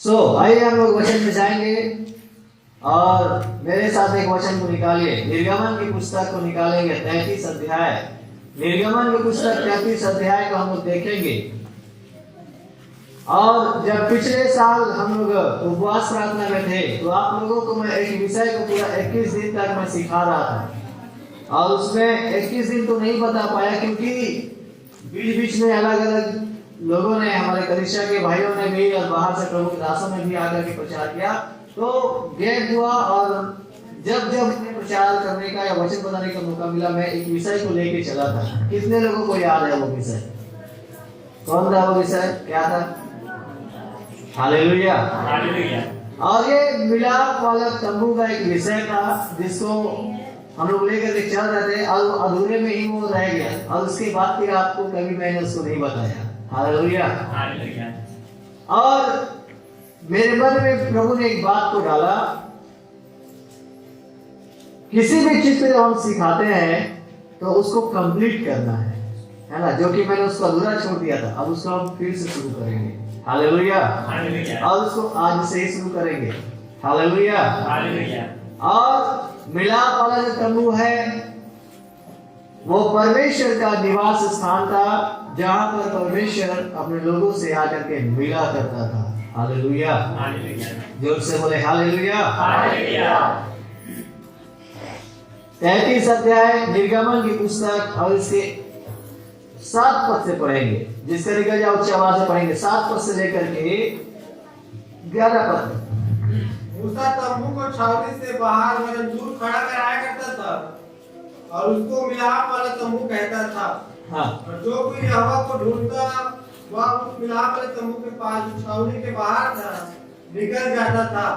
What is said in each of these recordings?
आइए हम लोग वचन में जाएंगे और मेरे साथ एक वचन को निकालिए। निर्गमन की पुस्तक को निकालेंगे 33 अध्याय। निर्गमन की पुस्तक 33 अध्याय को हम लोग देखेंगे। और जब पिछले साल हम लोग उपवास प्रार्थना में थे तो आप लोगों को मैं एक विषय को पूरा 21 दिन तक मैं सिखा रहा था और उसमें 21 दिन तो नहीं बता पाया क्योंकि बीच बीच में अलग अलग लोगों ने, हमारे कलीसिया के भाइयों ने भी और बाहर से प्रभु के दासों ने भी आकर के प्रचार किया तो गैप हुआ। और जब जब प्रचार करने का या वचन बताने का मौका मिला मैं एक विषय को लेके चला था। कितने लोगों को याद है वो विषय? कौन था वो विषय? क्या था? हालेलुया। और ये मिलाप वाला तंबू का एक विषय था जिसको हम लोग लेकर के चल रहे थे और अधूरे में ही वो रह गया और उसके बाद फिर आपको कभी मैंने उसको नहीं बताया। हालेलुया। और मेरे मन में प्रभु ने एक बात को डाला, किसी भी चीज को जब हम सिखाते हैं तो उसको कंप्लीट करना है ना, जो कि मैंने उसको अधूरा छोड़ दिया था। अब उसको हम फिर से शुरू करेंगे। हालेलुया। और उसको आज से ही शुरू करेंगे। हालेलुया। और मिलाप वाला जो तंबू है वो परमेश्वर का निवास स्थान था जहां पर परमेश्वर अपने लोगों से आकर के मिला करता था। हालेलुया। जोर से बोले हालेलुया। 33 अध्याय निर्गमन की पुस्तक और इसके 7 पद से पढ़ेंगे। जिसका निकल जाओ उच्च आवाज से पढ़ेंगे। 7 पद से लेकर के 11 पद। मूसा तंबू को छावनी से बाहर वरन दूर खड़ा कराया करता था और उसको मिलाप वाला तंबू कहता था। हाँ। और जो कोई यहोवा को ढूंढता वह उस मिलाप वाले तंबू के पास छावनी के बाहर था निकल जाता था।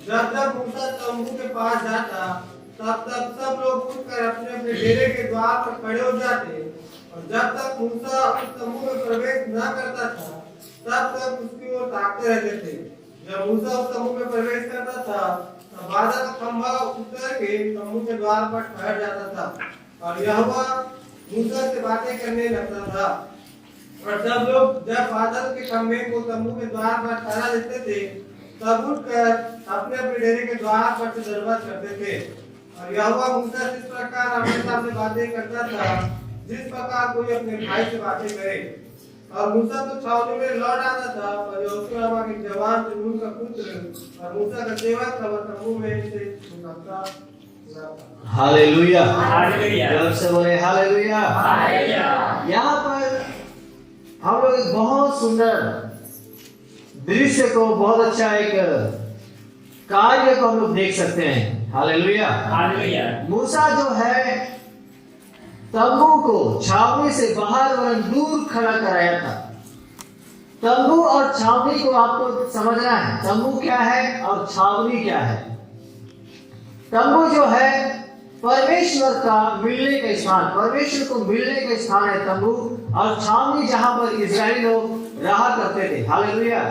जब जब मूसा तंबू के पास जाता तब तब सब लोग उठकर अपने अपने डेरे के द्वार पर खड़े हो जाते और जब तक मूसा उस तंबू में प्रवेश न करता था तब तक उसकी ओर ताकते रहते थे। जब मूसा उस तंबू में प्रवेश करता था तब बादल का खंभा उतर के तंबू के द्वार पर ठहर जाता था और यहोवा मूसा से बातें करने लगता था। और सब लोग जब बादल के खंभे को तंबू के द्वार पर ठहरा देते थे तब उठकर अपने अपने डेरे के द्वार पर से दरबार करते थे। और यहोवा मूसा से इस प्रकार अपने सामने बातें करता था जिस प्रकार कोई अपने भाई से बातें करे। और मूसा तो छावनी में लौट आता था और यहोशुआ के जवान नून का पुत्र और मूसा का सेवक था तंबू में से निकलता। हालेलुया। जोर से बोले हालेलुया। यहाँ पर हम लोग एक बहुत सुंदर दृश्य को, बहुत अच्छा एक कार्य को हम लोग देख सकते हैं। हालेलुया। मूसा जो है तंबू को छावनी से बाहर वरन दूर खड़ा कराया था। तंबू और छावनी को आपको समझना है। तंबू क्या है और छावनी क्या है? तंबू जो है परमेश्वर का मिलने का स्थान, परमेश्वर को मिलने का स्थान है तंबू। और छावनी जहां पर इजरायली लोग रहा करते थे। हालेलुया।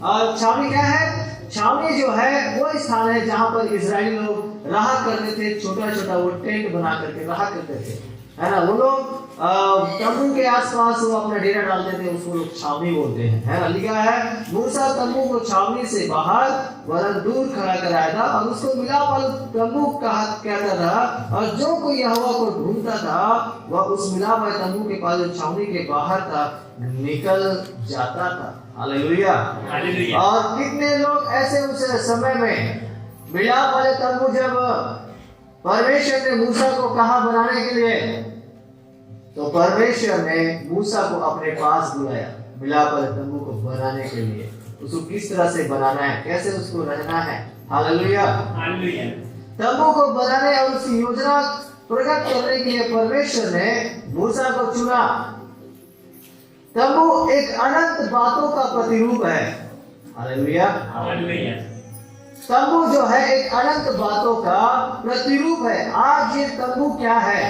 और छावनी क्या है? छावनी जो है वो स्थान है जहां पर इजरायली लोग रहा करते थे। छोटा छोटा वो टेंट बना करके रहा करते थे, है ना। वो लोग तंबू के आसपास वो अपना डेरा डालते थे, उसको लोग छावनी बोलते हैं, है ना। लिखा है मूसा तंबू को छावनी से बाहर वरन दूर खड़ा कराया था और उसको मिलाप वाला तंबू कहा कहता था। और जो कोई यहोवा को ढूंढता था वह उस मिलाप वाले तंबू के पास जो छावनी के बाहर था निकल जाता था। हालेलुया। और कितने लोग ऐसे उस समय में मिलाप वाले तंबू जब परमेश्वर ने मूसा को कहा बनाने के लिए तो परमेश्वर ने मूसा को अपने पास बुलाया मिलाप वाले तंबू को बनाने के लिए। उसको किस तरह से बनाना है, कैसे उसको रहना है। हालेलुया। तंबू को बनाने और उसकी योजना प्रकट करने के लिए परमेश्वर ने मूसा को चुना। तंबू एक अनंत बातों का प्रतिरूप है। हालेलुया। तंबू जो है एक अनंत बातों का प्रतिरूप है। आज ये तंबू क्या है?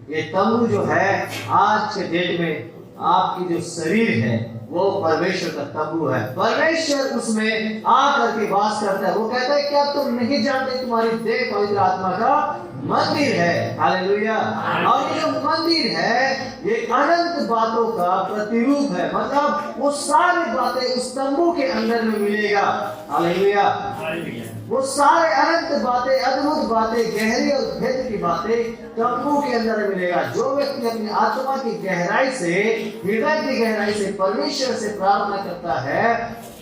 ये तंबू जो है आज के डेट में आपकी जो शरीर है वो परमेश्वर का तंबू है। परमेश्वर उसमें आकर के वास करता है। वो कहता है क्या तुम नहीं जानते तुम्हारी देह पवित्र आत्मा का मंदिर है। हालेलुया। और ये जो मंदिर है ये अनंत बातों का प्रतिरूप है, मतलब वो सारी बातें उस तंबू के अंदर में मिलेगा। हालेलुया। वो सारे अनंत बातें, अद्भुत बातें, गहरी और भेद की बातें तंबू के अंदर मिलेगा। जो व्यक्ति अपनी आत्मा की गहराई से, हृदय की गहराई से परमेश्वर से प्रार्थना करता है,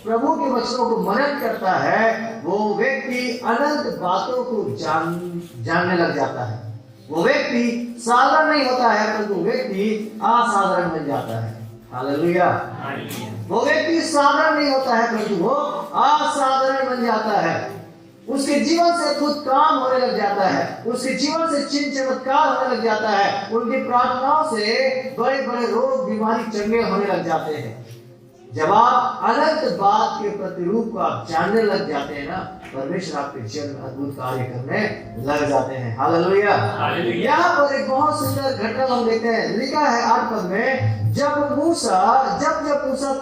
प्रभु के वचनों को मनन करता है, वो व्यक्ति अनंत बातों को जानने लग जाता है। वो व्यक्ति साधारण नहीं होता है, परंतु व्यक्ति असाधारण बन जाता है। हालेलुया। वो व्यक्ति साधारण नहीं होता है, परंतु वो असाधारण बन जाता है। उसके जीवन से अद्भुत काम होने लग जाता है, उसके जीवन से चिन्ह चमत्कार होने लग जाता है, उनकी प्रार्थनाओं से बड़े बड़े रोग बीमारी चंगे होने लग जाते हैं। जब आप अनंत बात के प्रतिरूप को आप जानने लग जाते हैं ना, परमेश्वर आपके जीवन में अद्भुत कार्य करने लग जाते हैं। हालेलुया। यहाँ पर एक बहुत सुंदर घटना हम देखते हैं, लिखा है 8 पद में, जब मूसा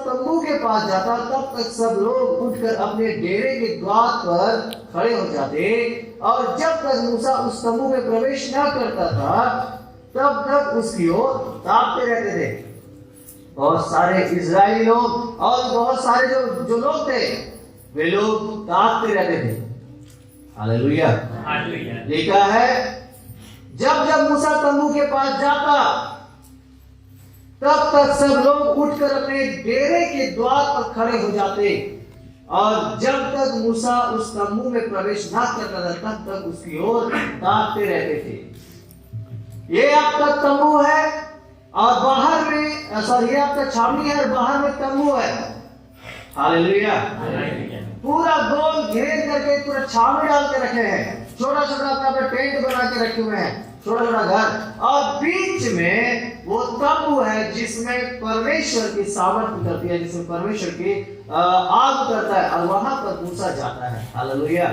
तंबू के पास जाता तब तक सब लोग उठकर अपने डेरे के द्वार पर खड़े हो जाते, और जब तक मूसा उस तंबू में प्रवेश न करता था तब तक उसकी ओर ताकते रहते थे। बहुत सारे इजरायली लोग और बहुत सारे जो लोग थे, वे लोग ताकते रहते थे। हालेलुया। लिखा है जब मूसा तंबू के पास जाता तब तक सब लोग उठकर अपने डेरे के द्वार पर खड़े हो जाते, और जब तक मूसा उस तंबू में प्रवेश न करता था तब तक उसकी ओर ताकते रहते थे। ये आपका तंबू है और बाहर में ये आपका छावनी है और बाहर में तंबू है। हालेलुया। पूरा गोल घेर करके पूरा छावनी डाल के रखे हैं, छोटा छोटा अपना टेंट बना के रखे हुए हैं, छोटा छोटा घर, और बीच में वो तंबू है जिसमें परमेश्वर की सामर्थ उतरती है, जिसमें परमेश्वर की आग उतरता है, और वहां पर मूसा जाता है। हालेलुया।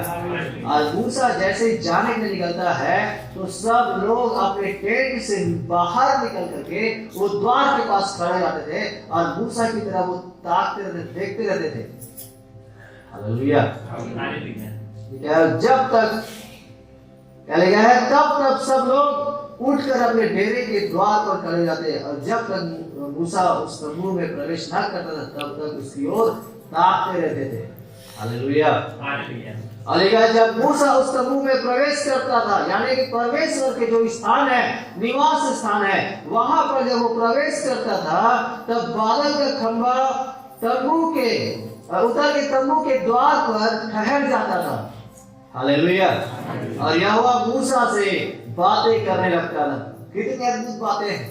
और मूसा जैसे जाने के लिए निकलता है तो सब लोग अपने टेंट से बाहर निकल करके वो द्वार के पास खड़े रहते थे और मूसा की तरफ वो ताकते रहते, देखते रहते थे। हालेलुया। जब तक तब तक सब लोग उठकर अपने डेरे के द्वार पर खड़े जाते, और जब तक मूसा उस तंबू में प्रवेश न करता था तब तक उसकी ओर ताकते रहते थे। हालेलुया। जब मूसा उस तंबू में प्रवेश करता था, यानी कि परमेश्वर के जो स्थान है, निवास स्थान है, वहां पर जब वो प्रवेश करता था तब बादल का खंभा तंबू के उतर के तंबू के द्वार पर ठहर जाता था। हालेलुया। और यहोवा मूसा से बातें करने लगता था। कितनी अद्भुत बातें हैं।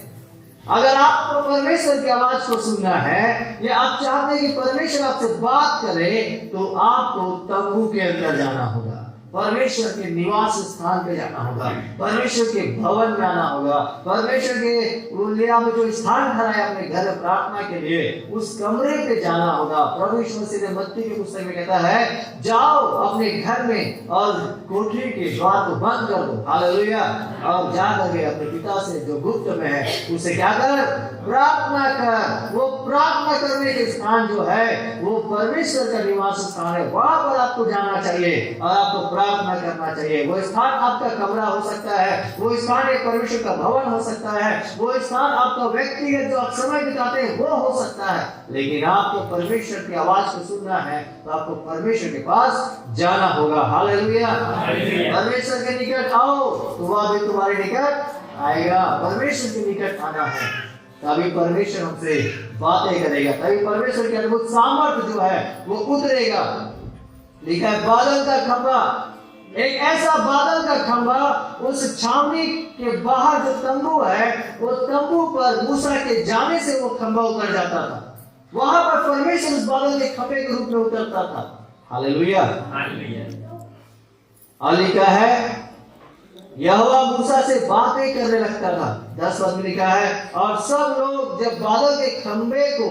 अगर आपको परमेश्वर की आवाज को सुनना है या आप चाहते हैं कि परमेश्वर आपसे बात करे, तो आपको तंबू के अंदर जाना होगा, परमेश्वर के निवास स्थान पे जाना होगा, परमेश्वर के भवन में आना होगा, परमेश्वर के में जो स्थान खड़ा है अपने घर में प्रार्थना के लिए, उस कमरे पे जाना होगा। प्रभु यीशु मसीह ने मत्ती की पुस्तक में कहता है, जाओ अपने घर में और कोठरी के द्वार को बंद कर दो। हालेलुया। और जा करके अपने पिता से जो गुप्त में है उसे क्या कर, प्रार्थना कर। वो प्रार्थना करने के स्थान जो है वो परमेश्वर का निवास स्थान है, वहां पर आपको जाना चाहिए और आपको प्रार्थना करना चाहिए। वो स्थान आपका कमरा हो सकता है, वो स्थान एक परमेश्वर का भवन हो सकता है, वो स्थान आपका व्यक्तिगत जो आप समय बिताते हैं वो हो सकता है, लेकिन आपको परमेश्वर की आवाज को सुनना है तो आपको परमेश्वर के पास जाना होगा। हालेलुया। परमेश्वर के निकट आओ तो वह भी तुम्हारे निकट आएगा। परमेश्वर के निकट आना है तभी परमेश्वर हमसे बातें करेगा, तभी परमेश्वर की अद्भुत सामर्थ्य जो है वो उतरेगा। लिखा है बादल का खंभा, एक ऐसा बादल का खंभा उस छावनी के बाहर जो तंबू है वो तंबू पर मूसा के जाने से वो खंभा उतर जाता था। वहां पर परमेश्वर उस बादल के खंभे के रूप में उतरता था। हालेलुया। और लिखा है यहोवा मूसा से बातें करने लगता था। 10 पद में लिखा है, और सब लोग जब बादल के खंभे को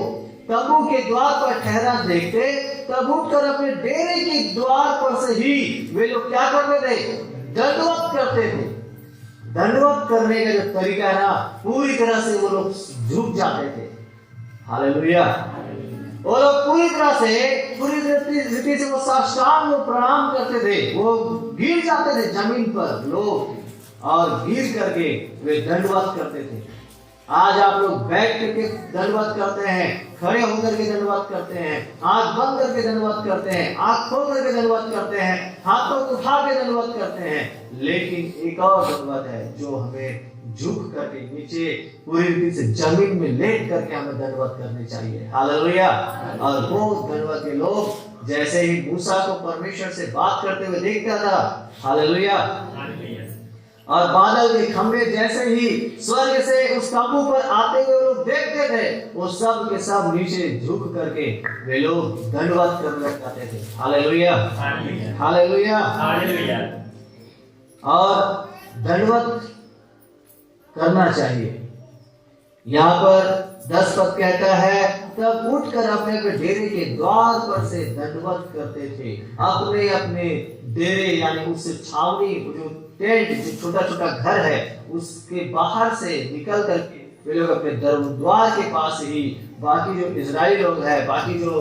तंबू के द्वार पर ठहरा देखते तब उठकर अपने डेरे के द्वार पर से ही वे लोग क्या करते थे, दंडवत करते थे। दंडवत करने का जो तरीका है ना, पूरी तरह से वो लोग झुक जाते थे। हालेलुया। वो लोग पूरी रीति से वो साष्टांग प्रणाम करते थे, वो गिर जाते थे जमीन पर लोग। और गिर करके वे दंडवत करते थे। आज आप लोग बैठ करके दंडवत करते हैं, खड़े होकर के दंडवत करते हैं, आंख बंद करके दंडवत करते हैं, आंख खोल करके दंडवत करते हैं, हाथों को उठा के दंडवत करते हैं। लेकिन एक और दंडवत है जो हमें झुक करके नीचे पूरी रीति से जमीन में लेट करके हमें दंडवत करनी चाहिए। हालेलुया। और वो दंडवत के लोग जैसे ही मूसा को परमेश्वर से बात करते हुए देखता था, हालेलुया, और बादल के खंभे जैसे ही स्वर्ग से उस तंबू पर आते हुए लोग देखते थे, वो सब के सब नीचे झुक करके वे लोग दंडवत करने लग जाते थे। Hallelujah, hallelujah, hallelujah. और दंडवत करना चाहिए। यहाँ पर 10 पद कहता है, तब उठकर अपने अपने डेरे के द्वार पर से दंडवत करते थे। अपने अपने डेरे यानी उस छावनी, जो टेंट, जो छोटा छोटा घर है, उसके बाहर से निकल करके वे लोग अपने द्वार के पास ही, बाकी जो इजराइली लोग हैं, बाकी जो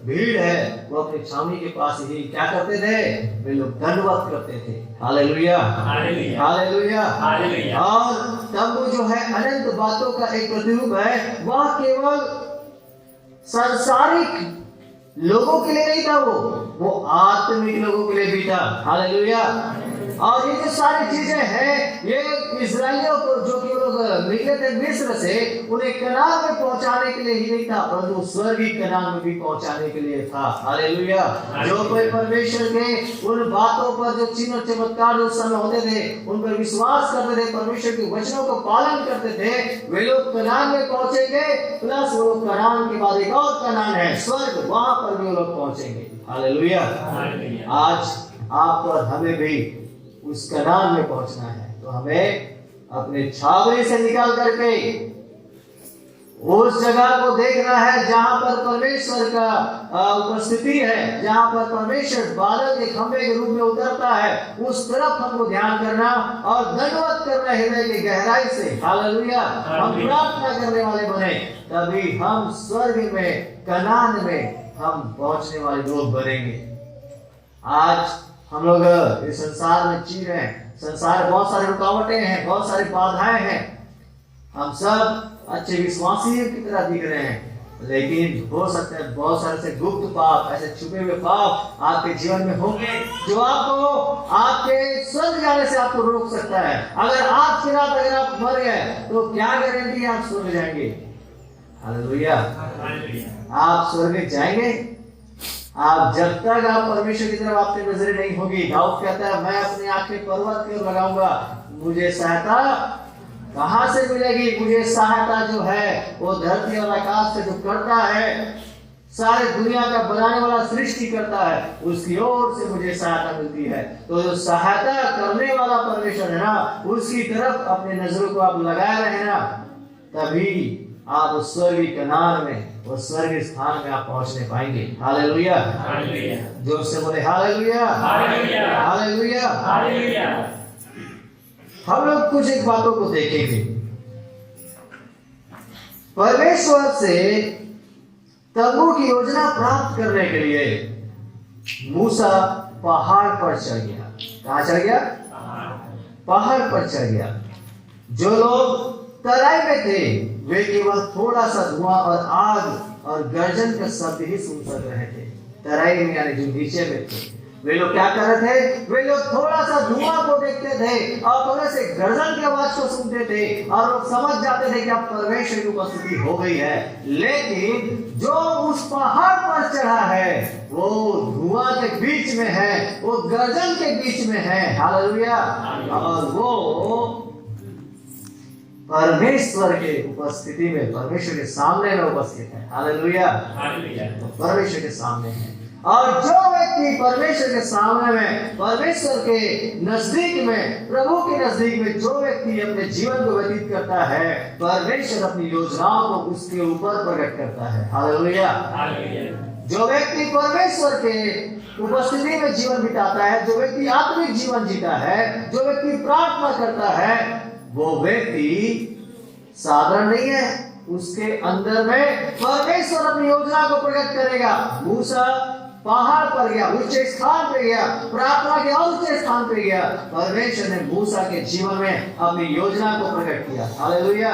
भीड़ है, वो अपनी छावनी के पास ही क्या करते थे? वे लोग दंडवत करते थे। Hallelujah, hallelujah, hallelujah. और तंबू जो है अनंत बातों का एक प्रतिरूप है। वह केवल सांसारिक लोगों के लिए नहीं था, वो आत्मिक लोगों के लिए भी था। हालेलुया। और ये जो सारी चीजें हैं, ये इस्राएलियों को जो कि लोग निकले थे मिस्र से, उन्हें कनान में पहुंचाने के लिए ही नहीं था, परंतु स्वर्गीय कनान में भी पहुंचाने के लिए था। हालेलुया। जो कोई परमेश्वर के उन बातों पर, जो चिन्ह और चमत्कार जो समय होते थे, उन पर विश्वास करते थे, परमेश्वर के वचनों को पालन करते थे, वे लोग कनान में पहुंचेंगे। प्लस वो लोग कनान के बाद एक और कनान है, स्वर्ग, वहां पर भी वो लोग पहुंचेंगे। हालेलुया। आज आप और हमें भी उस कनान में पहुंचना है, तो हमें अपने छावनी से निकल करके उस जगह को देखना है जहां पर परमेश्वर का उपस्थिति है, जहां पर परमेश्वर बादल के खंभे के रूप में उतरता है। उस तरफ हमको ध्यान करना और दंडवत करना हृदय की गहराई से। हालेलुया। हम प्रार्थना करने वाले बने, तभी हम स्वर्ग में, कनान में हम पहुंचने वाले लोग बनेंगे। आज हम लोग इस संसार में जी रहे हैं, संसार में बहुत सारी रुकावटें हैं, बहुत सारी बाधाएं हैं। हम सब अच्छे विश्वासियों की तरह दिख रहे हैं, लेकिन हो सकता है बहुत सारे से गुप्त पाप, ऐसे छुपे हुए पाप आपके जीवन में होंगे, जो आपको आपके स्वर्ग जाने से आपको रोक सकता है। अगर आज की रात अगर आप मर गए, तो क्या गारंटी आप स्वर्ग जाएंगे? हालेलुया। आप स्वर्ग जाएंगे आप जब तक आप परमेश्वर की तरफ आपकी नजरें नहीं होगी। दाऊद कहता है, मैं अपनी आंखें पर्वत की ओर लगाऊंगा, मुझे सहायता कहां से मिलेगी? मुझे सहायता जो है वो धरती और आकाश से जो करता है, सारे दुनिया का बनाने वाला सृष्टि करता है, उसकी ओर से मुझे सहायता मिलती है। तो जो सहायता करने वाला परमेश्वर है ना, उसकी तरफ अपने नजरों को आप लगाए रहे ना, तभी आप उस स्वर्गीय कनान में, उस स्वर्गीय स्थान में आप पहुंचने पाएंगे। Hallelujah, hallelujah. जोर से बोले हालेलुया, हालेलुया, हालेलुया, हालेलुया। हम लोग कुछ एक बातों को देखेंगे। परमेश्वर से तंबू की योजना प्राप्त करने के लिए मूसा पहाड़ पर चढ़ गया। कहां चढ़ गया? पहाड़ पर चढ़ गया। जो लोग तराई में थे, वे केवल थोड़ा सा धुआं और आग और गर्जन का शब्द ही सुन सक रहे थे। तराई में यानी जो नीचे में थे, वे लोग क्या कर रहे थे? वे लोग थोड़ा सा धुआं को देखते थे और थोड़े से गर्जन की आवाज को सुनते थे, और लोग समझ जाते थे कि अब परमेश्वर की उपस्थिति हो गई है। लेकिन जो उस पहाड़ पर चढ़ा है, वो धुआं के बीच में है, वो गर्जन के बीच में है। हालेलुया। और वो परमेश्वर के उपस्थिति में, परमेश्वर के सामने में उपस्थित है। Hallelujah, hallelujah. तो परमेश्वर के सामने है। और जो व्यक्ति परमेश्वर के सामने में, परमेश्वर के नजदीक में, प्रभु के नजदीक में जो व्यक्ति अपने जीवन को व्यतीत करता है, परमेश्वर अपनी योजनाओं को उसके ऊपर प्रकट करता है। Hallelujah, hallelujah. जो व्यक्ति परमेश्वर के उपस्थिति में जीवन बिताता है, जो व्यक्ति आत्मिक जीवन जीता है, जो व्यक्ति प्रार्थना करता है, वो व्यक्ति साधारण नहीं है। उसके अंदर में परमेश्वर अपनी योजना को प्रकट करेगा। मूसा पहाड़ पर गया, ऊंचे स्थान पे गया, प्रार्थना के और ऊंचे स्थान पे गया। परमेश्वर ने मूसा के जीवन में अपनी योजना को प्रकट किया। हालेलुया।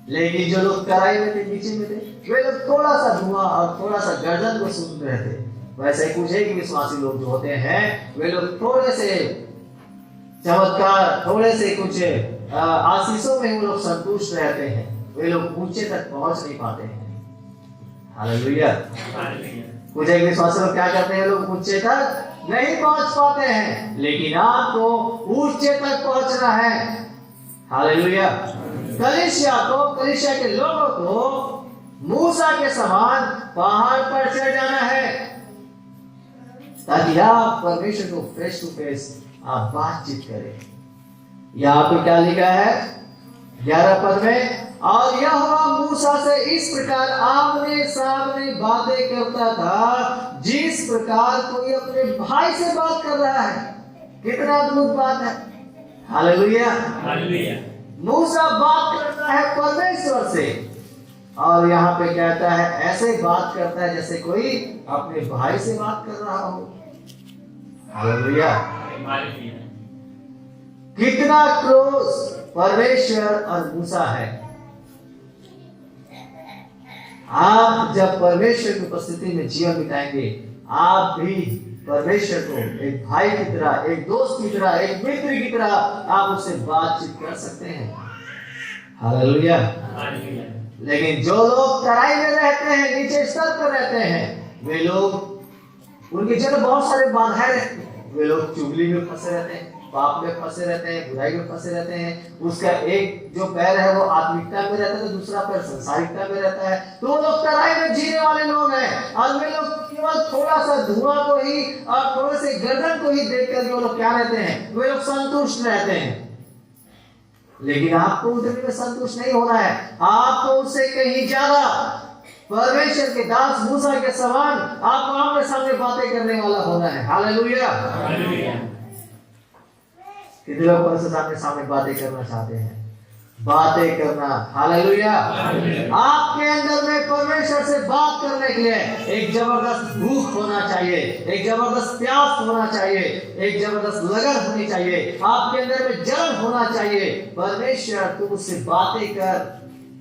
लेकिन जो लोग तराई में थे, नीचे में थे, वे लोग थोड़ा सा धुआं और थोड़ा सा गर्जन को सुन रहे थे। वैसे ही कुछ है कि विश्वासी लोग जो होते हैं, वे लोग थोड़े से चमत्कार, थोड़े से कुछ आशीषों में वो लोग संतुष्ट रहते हैं, वे लोग ऊंचे तक पहुंच नहीं पाते हैं। हालेलुया। कुछ एक विश्वासी लोग क्या करते हैं, लोग ऊंचे तक नहीं पहुंच पाते हैं, लेकिन आपको ऊंचे तक पहुंचना है। हालेलुया। कलीसिया के लोगों को मूसा के समान पहाड़ पर चढ़ जाना है, ताकि आप परमेश्वर को फेस टू फेस आप बातचीत करें। यहाँ पे क्या लिखा है 11 पद में, और यहोवा मूसा से इस प्रकार आमने सामने बातें करता था जिस प्रकार कोई अपने भाई से बात कर रहा है। कितना अद्भुत बात है। हालेलुया। मूसा बात करता है परमेश्वर से, और यहाँ पे कहता है ऐसे बात करता है जैसे कोई अपने भाई से बात कर रहा हो। हालेलुया। कितना क्लोज परमेश्वर और मूसा है। आप जब परमेश्वर की उपस्थिति में जीवन बिताएंगे, आप भी परमेश्वर को एक भाई की तरह, एक दोस्त की तरह, एक मित्र की तरह आप उससे बातचीत कर सकते हैं। हालेलुया। लेकिन जो लोग तराई में रहते हैं, नीचे स्तर पर रहते हैं, वे लोग, उनके जीवन बहुत सारे बाधाएं रहती हैं। वे लोग चुगली में फंसे रहते हैं, पाप में फंसे रहते हैं, बुराई में फंसे रहते हैं। उसका एक जो पैर है वो आत्मिकता में रहता है, तो दूसरा पैर संसारिकता में रहता है। तो वो लोग तराई में जीने वाले लोग हैं, और वे लोग केवल थोड़ा सा धुआं को ही और थोड़े से गर्दन को ही देखकर वो लोग क्या रहते हैं, वे लोग संतुष्ट रहते हैं। लेकिन आपको उतने में संतुष्ट नहीं होना है, आपको उससे कहीं ज्यादा परमेश्वर के दास मूसा के समान आपको आमने सामने बातें करने वाला होना है। हालेलुया। कितने लोग परमेश्वर सामने सामने बातें करना चाहते हैं? बातें करना। हालेलुया। आपके अंदर में परमेश्वर से बात करने के लिए एक जबरदस्त भूख होना चाहिए, एक जबरदस्त प्यास होना चाहिए, एक जबरदस्त लगन होनी चाहिए, आपके अंदर में जलन होना चाहिए। परमेश्वर तू मुझसे बातें कर,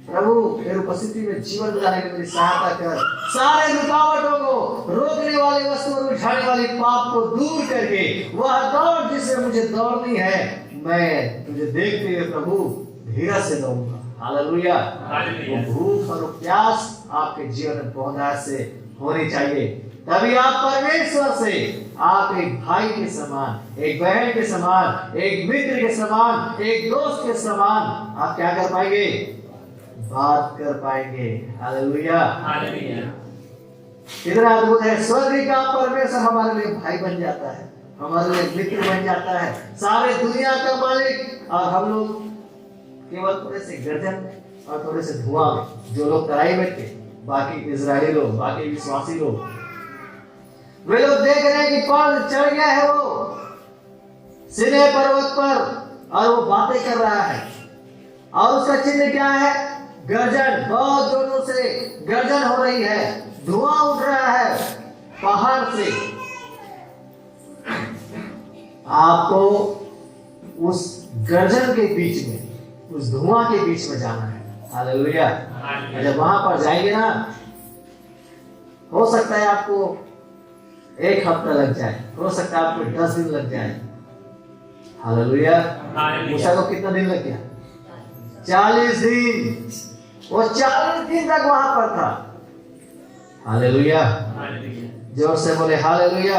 प्रभु मेरी उपस्थिति में जीवन गुजारने की मेरी सहायता कर, सारे रुकावटों को, रोकने वाली वस्तुओं को, उठाने वाली पाप को दूर करके वह दौड़ जिससे मुझे दौड़नी है, मैं तुझे देखते हुए प्रभु धीरज से दौड़ूंगा। हालेलुया। वो भूख और प्यास आपके जीवन में बहुत से होनी चाहिए, तभी आप परमेश्वर से आप एक भाई के समान, एक बहन के समान, एक मित्र के समान, एक दोस्त के समान आप क्या कर पाएंगे? बात कर पाएंगे। हालेलुया। कितना अद्भुत है। स्वर्ग का परमेश्वर हमारे लिए भाई बन जाता है, हमारे लिए मित्र बन जाता है, सारे दुनिया का मालिक, और हम लोग केवल थोड़े से गर्जन में और थोड़े से धुआं में, जो लोग तराई में थे, बाकी इजरायली लोग, बाकी विश्वासी लोग, वे लोग देख रहे हैं कि पौध चढ़ गया है वो सिने पर्वत पर, और वो बातें कर रहा है, और उसका चिन्ह क्या है? गर्जन। बहुत जोरों से गर्जन हो रही है, धुआं उठ रहा है पहाड़ से। आपको उस गर्जन के बीच में, उस धुआं के बीच में जाना है। हालेलुया। जब वहां पर जाएंगे ना, हो सकता है आपको 1 हफ्ता लग जाए, हो सकता है आपको 10 दिन लग जाए। हालेलुया। मूसा को कितना दिन लग गया? 40 दिन। वो 40 दिन तक वहां पर था। हालेलुया। जोर से बोले हालेलुया।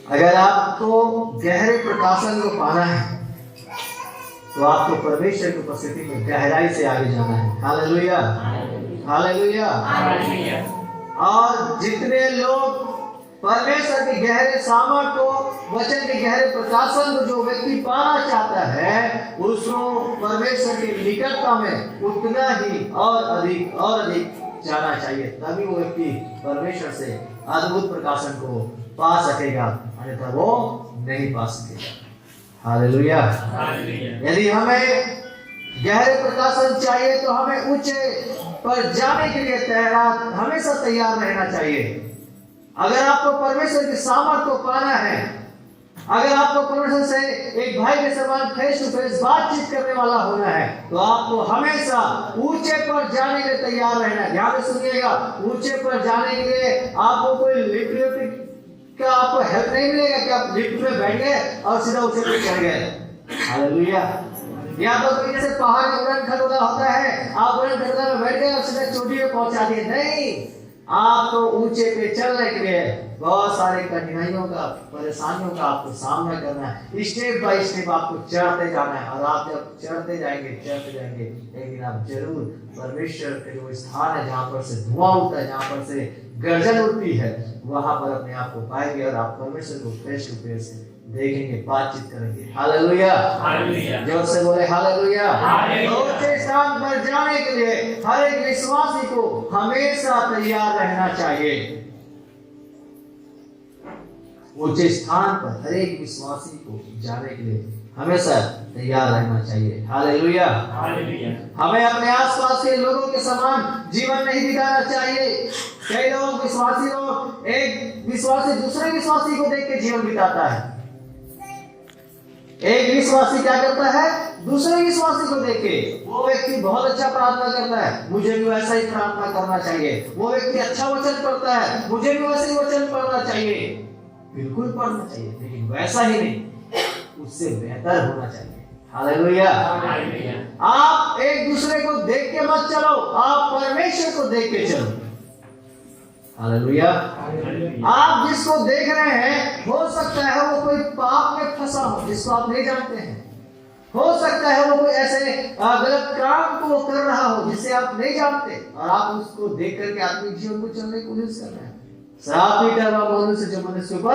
अगर आपको गहरे प्रकाशन को पाना है, तो आपको परमेश्वर की उपस्थिति में गहराई से आगे जाना है। हालेलुया। हालेलुया। और जितने लोग परमेश्वर के गहरे सामर्थ को, वचन के गहरे प्रकाशन को जो व्यक्ति पाना चाहता है, उसको परमेश्वर की निकटता में उतना ही और अधिक जाना चाहिए, तभी वो व्यक्ति परमेश्वर से अद्भुत प्रकाशन को पा सकेगा, अन्यथा वो नहीं पा सकेगा। हालेलुया। यदि हमें गहरे प्रकाशन चाहिए तो हमें ऊंचे पर जाने के लिए हमेशा तैयार रहना चाहिए। अगर आपको परमेश्वर की सामर्थ को पाना है, अगर आपको परमेश्वर से एक भाई के समान फेस टू फेस बातचीत करने वाला होना है, तो आपको हमेशा ऊंचे पर जाने के लिए तैयार रहना है। ध्यान से सुनिएगा, ऊंचे पर जाने के लिए आपको कोई लिफ्ट का आपको हेल्प नहीं मिलेगा कि आप लिफ्ट में बैठ गए और सीधा ऊंचे पर चढ़ गए। हालेलुया। या तो कोई जैसे पहाड़ में उड़न खटोला होता है, आप उड़न खटोला में बैठ गए और सीधा चोटी पे पहुंचा दिए। नहीं, आप तो ऊंचे पे चलने के लिए बहुत सारे कठिनाइयों का, परेशानियों का आपको सामना करना है। स्टेप बाय स्टेप आपको चढ़ते जाना है, और आप जब चढ़ते जाएंगे एक दिन आप जरूर परमेश्वर के जो स्थान है जहाँ पर से धुआं उठता है, जहाँ पर से गर्जन उठती है, वहां पर अपने आप को पाएंगे और आप परमेश्वर को फेस टू फेस देखेंगे, बातचीत करेंगे। हालेलुया, जोर से बोले हालेलुया। ऊंचे स्थान पर जाने के लिए हर एक विश्वासी को हमेशा तैयार रहना चाहिए। ऊंचे स्थान पर हर एक विश्वासी को जाने के लिए हमेशा तैयार रहना चाहिए। हालेलुया। हमें अपने आसपास के लोगों के समान जीवन नहीं बिताना चाहिए। कई लोग, विश्वासी लोग, एक विश्वासी दूसरे विश्वासी को देख के जीवन बिताता है। एक विश्वासी क्या करता है, दूसरे विश्वासी को देख के, वो व्यक्ति बहुत अच्छा प्रार्थना करता है, मुझे भी वैसा ही प्रार्थना करना चाहिए। वो व्यक्ति अच्छा वचन पढ़ता है, मुझे भी वैसे ही वचन पढ़ना चाहिए। बिल्कुल पढ़ना चाहिए, लेकिन वैसा ही नहीं, उससे बेहतर होना चाहिए। हालेलुया। आप एक दूसरे को देख के मत चलो, आप परमेश्वर को देख के चलो। हालेलुया। आप जिसको देख रहे हैं, हो सकता है वो कोई पाप में फंसा हो जिसको आप नहीं जानते हैं। हो सकता है वो कोई ऐसे गलत काम को कर रहा हो जिसे आप नहीं जानते, और आप उसको देख करके आत्मिक जीवन को चलने की कोशिश कर रहे हैं। श्राप पीटा हुआ मनुष्य जो मनुष्य के ऊपर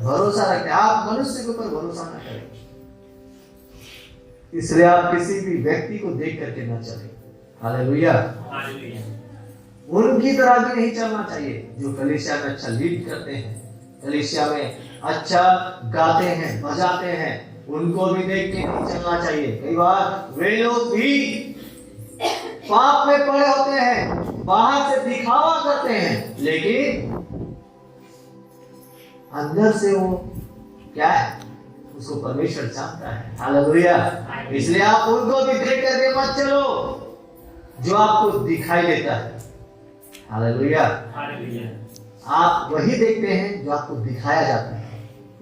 भरोसा रखते हैं, आप मनुष्य के ऊपर भरोसा न करें। इसलिए आप किसी भी व्यक्ति को देख करके न चले। हालेलुया। उनकी तरह भी नहीं चलना चाहिए जो कलीसिया में अच्छा लीड करते हैं, कलीसिया में अच्छा गाते हैं, बजाते हैं, उनको भी देख के नहीं चलना चाहिए। कई बार वे लोग भी पाप में पड़े होते हैं, बाहर से दिखावा करते हैं, लेकिन अंदर से वो क्या है, उसको परमेश्वर जानता है। हालेलुया। इसलिए आप उनको भी देख करके मत चलो जो आपको दिखाई देता है। हालेलुया। आप वही देखते हैं जो आपको दिखाया जाता है।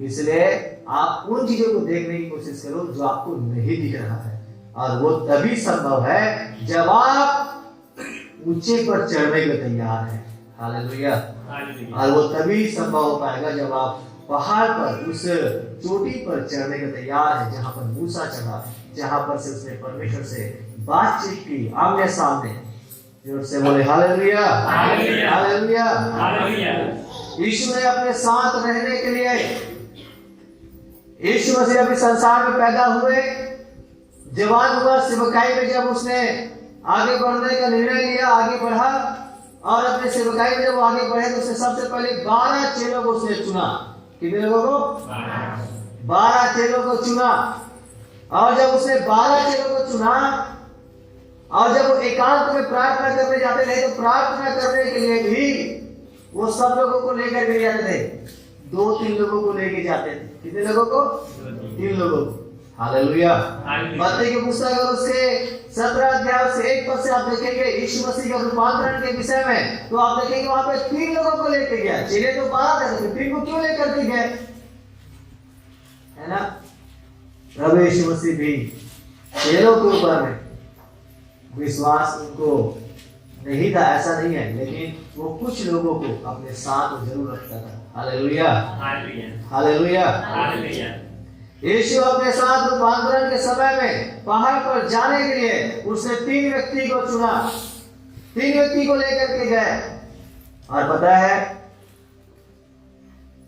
इसलिए आप उन चीजों को देखने की कोशिश करो जो आपको नहीं दिख रहा है, और वो तभी संभव है जब आप ऊंचे पर चढ़ने के तैयार हैं। हालेलुया। और वो तभी संभव हो पाएगा जब आप पहाड़ पर, उस चोटी पर चढ़ने के तैयार है जहां पर मूसा चढ़ा, जहां पर से उसने परमेश्वर से बातचीत की आमने सामने। जोर से बोले हालेलुया, हालेलुया। यीशु ने अपने साथ रहने के लिए, यीशु मसीह अभी संसार में पैदा हुए, जवान हुआ, सेवकाई में जब उसने आगे बढ़ने का निर्णय लिया, आगे बढ़ा, और अपने सेवकाई में जब वो आगे बढ़े तो उसने सबसे पहले 12 चेलों को उसने चुना। कितने लोगों को? 12 चेलों को चुना। और जब उसने 12 चेलों को चुना, और जब वो एकांत में प्रार्थना करने जाते थे, तो प्रार्थना करने के लिए भी वो सब लोगों को लेकर के जाते थे। 2-3 लोगों को लेके जाते थे। कितने लोगों को? 3 लोगों को। हालेलुया। मत्ती की पुस्तक और उसके 17 अध्याय से 1 पद से आप देखेंगे यीशु मसीह के रूपांतरण के विषय में, तो आप देखेंगे वहां पे 3 लोगों को लेके गया। चेले तो 12 थे, तो 3 को क्यों लेकर के गए? है ना? प्रभु यीशु मसीह भी चेलों के ऊपर में विश्वास उनको नहीं था, ऐसा नहीं है, लेकिन वो कुछ लोगों को अपने साथ जरूर रखता था। Hallelujah, hallelujah. यीशु अपने साथ रूपांतरण के समय में पहाड़ पर जाने के लिए उसने 3 व्यक्ति को चुना, 3 व्यक्ति को लेकर के गए। और पता है